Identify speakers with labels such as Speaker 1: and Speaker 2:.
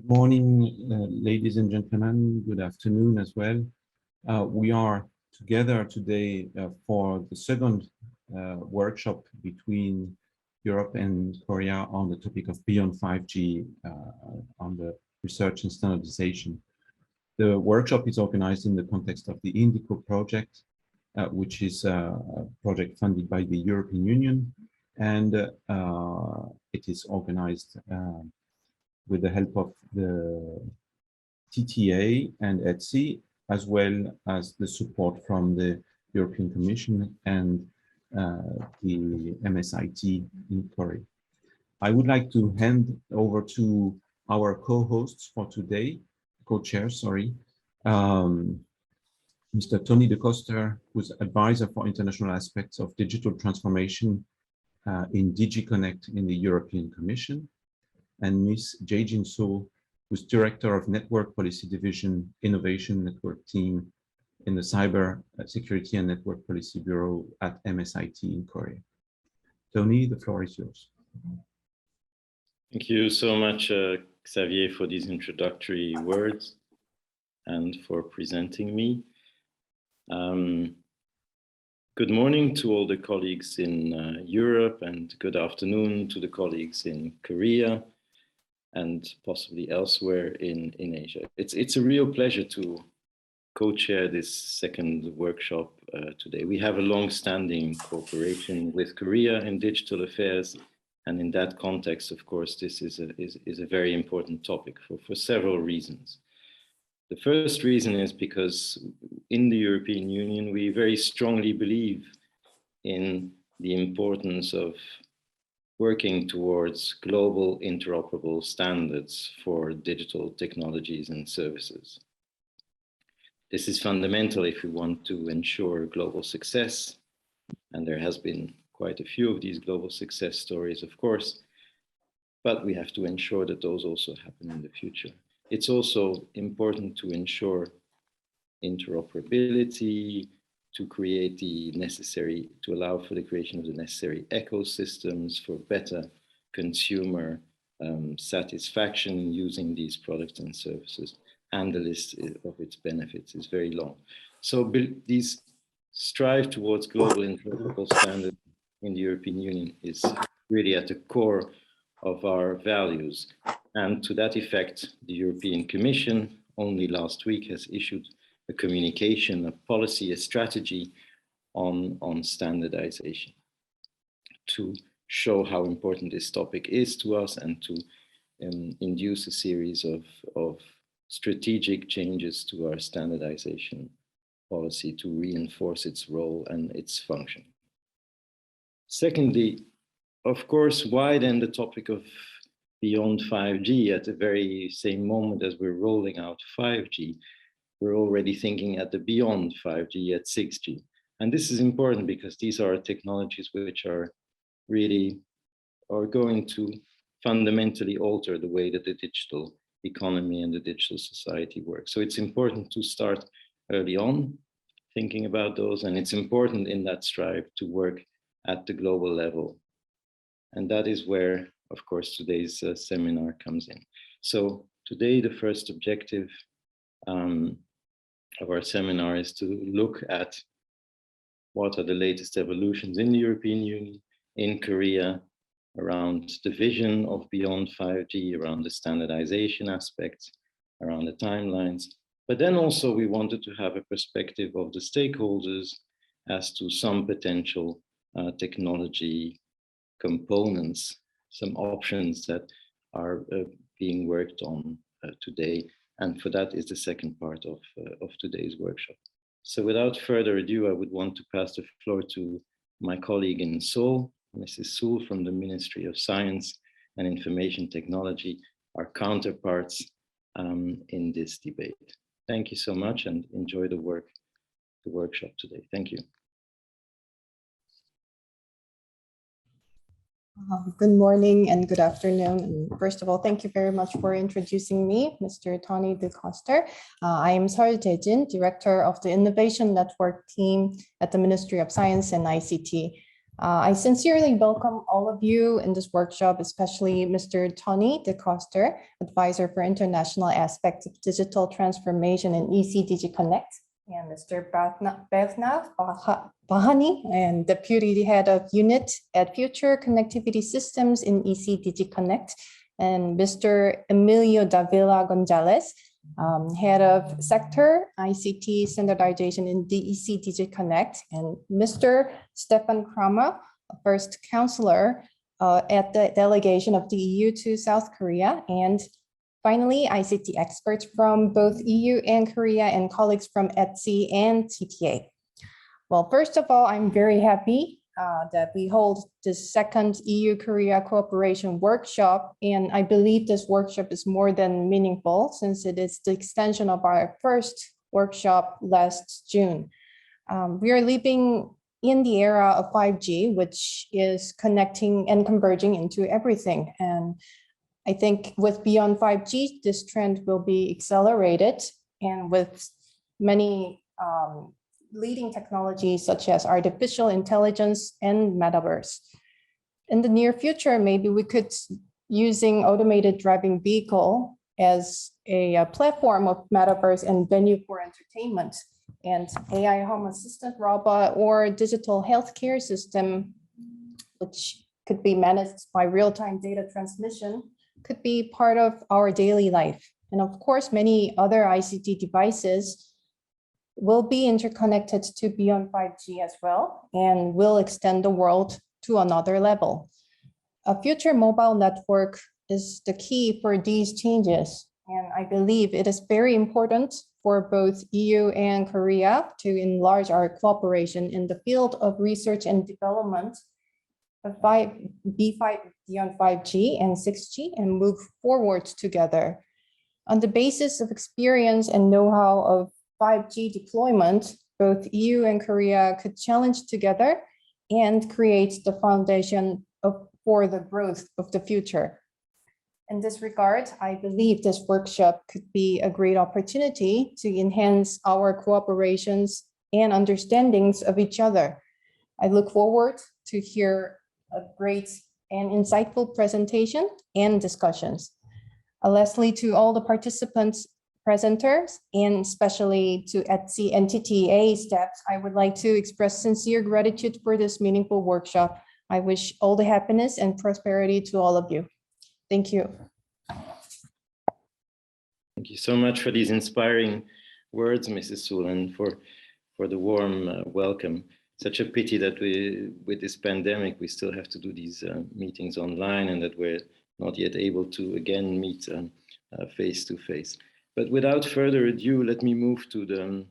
Speaker 1: Good morning, ladies and gentlemen. Good afternoon as well. We are together today for the second workshop between Europe and Korea on the topic of beyond 5G on the research and standardization. The workshop is organized in the context of the INDICO project, which is a project funded by the European Union, and it is organized with the help of the TTA and ETSI, as well as the support from the European Commission and the MSIT in Korea. I would like to hand over to our co-hosts for today, co-chairs, sorry, Mr. Tonnie De Koster, who's advisor for international aspects of digital transformation in DigiConnect in the European Commission, and Ms. Jae-Jin Soo, who's Director of Network Policy Division Innovation Network Team in the Cyber Security and Network Policy Bureau at MSIT in Korea. Tonnie, the floor is yours.
Speaker 2: Thank you so much, Xavier, for these introductory words and for presenting me. Good morning to all the colleagues in Europe, and good afternoon to the colleagues in Korea and possibly elsewhere in Asia. It's a real pleasure to co-chair this second workshop today. We have a long-standing cooperation with Korea in digital affairs, and in that context, of course, this is a very important topic for several reasons. The first reason is because in the European Union, we very strongly believe in the importance of working towards global interoperable standards for digital technologies and services. This is fundamental if we want to ensure global success, and there has been quite a few of these global success stories, of course, but we have to ensure that those also happen in the future. It's also important to ensure interoperability, to create the necessary, to allow for the creation of the necessary ecosystems for better consumer satisfaction using these products and services. And the list of its benefits is very long. So these strive towards global interoperable standards in the European Union is really at the core of our values. And to that effect, the European Commission only last week has issued a communication, a policy, a strategy on standardization to show how important this topic is to us and to induce a series of strategic changes to our standardization policy to reinforce its role and its function. Secondly, of course, why then the topic of beyond 5G at the very same moment as we're rolling out 5G? We're already thinking at the beyond 5G, at 6G. And this is important because these are technologies which are really going to fundamentally alter the way that the digital economy and the digital society works. So it's important to start early on thinking about those, and it's important in that strive to work at the global level. And that is where, of course, today's seminar comes in. So today, the first objective of our seminar is to look at what are the latest evolutions in the European Union, in Korea, around the vision of beyond 5G, around the standardization aspects, around the timelines. But then also we wanted to have a perspective of the stakeholders as to some potential technology components, some options that are being worked on today. And for that is the second part of today's workshop. So without further ado, I would want to pass the floor to my colleague in Seoul, Mrs. Soo from the Ministry of Science and Information Technology, our counterparts in this debate. Thank you so much and enjoy the workshop today. Thank you.
Speaker 3: Good morning and good afternoon. First of all, thank you very much for introducing me, Mr. Tonnie De Koster. I am Jae-Jin, Director of the Innovation Network Team at the Ministry of Science and ICT. I sincerely welcome all of you in this workshop, especially Mr. Tonnie De Koster, Advisor for International Aspects of Digital Transformation in EC DigiConnect, and Mr. Bevnav Bahani, and Deputy Head of Unit at Future Connectivity Systems in EC DigiConnect, and Mr. Emilio Davila Gonzalez, Head of Sector ICT Standardization in DEC DigiConnect, and Mr. Stefan Kramer, First Counselor at the Delegation of the EU to South Korea, and finally, ICT experts from both EU and Korea and colleagues from ETSI and TTA. Well, first of all, I'm very happy that we hold the second EU-Korea cooperation workshop. And I believe this workshop is more than meaningful since it is the extension of our first workshop last June. We are living in the era of 5G, which is connecting and converging into everything. And I think with beyond 5G, this trend will be accelerated, and with many leading technologies such as artificial intelligence and metaverse. In the near future, maybe we could using automated driving vehicle as a platform of metaverse and venue for entertainment, and AI home assistant robot or digital healthcare system, which could be managed by real-time data transmission, could be part of our daily life. And of course, many other ICT devices will be interconnected to beyond 5G as well, and will extend the world to another level. A future mobile network is the key for these changes. And I believe it is very important for both EU and Korea to enlarge our cooperation in the field of research and development of beyond 5G and 6G and move forward together. On the basis of experience and know-how of 5G deployment, both EU and Korea could challenge together and create the foundation for the growth of the future. In this regard, I believe this workshop could be a great opportunity to enhance our cooperations and understandings of each other. I look forward to hear a great and insightful presentation and discussions. Lastly, to all the participants, presenters, and especially to ETSI and TTA staffs, I would like to express sincere gratitude for this meaningful workshop. I wish all the happiness and prosperity to all of you. Thank you.
Speaker 2: Thank you so much for these inspiring words, Mrs. Sulan, for the warm welcome. Such a pity that with this pandemic, we still have to do these meetings online, and that we're not yet able to again meet face to face. But without further ado, let me move to the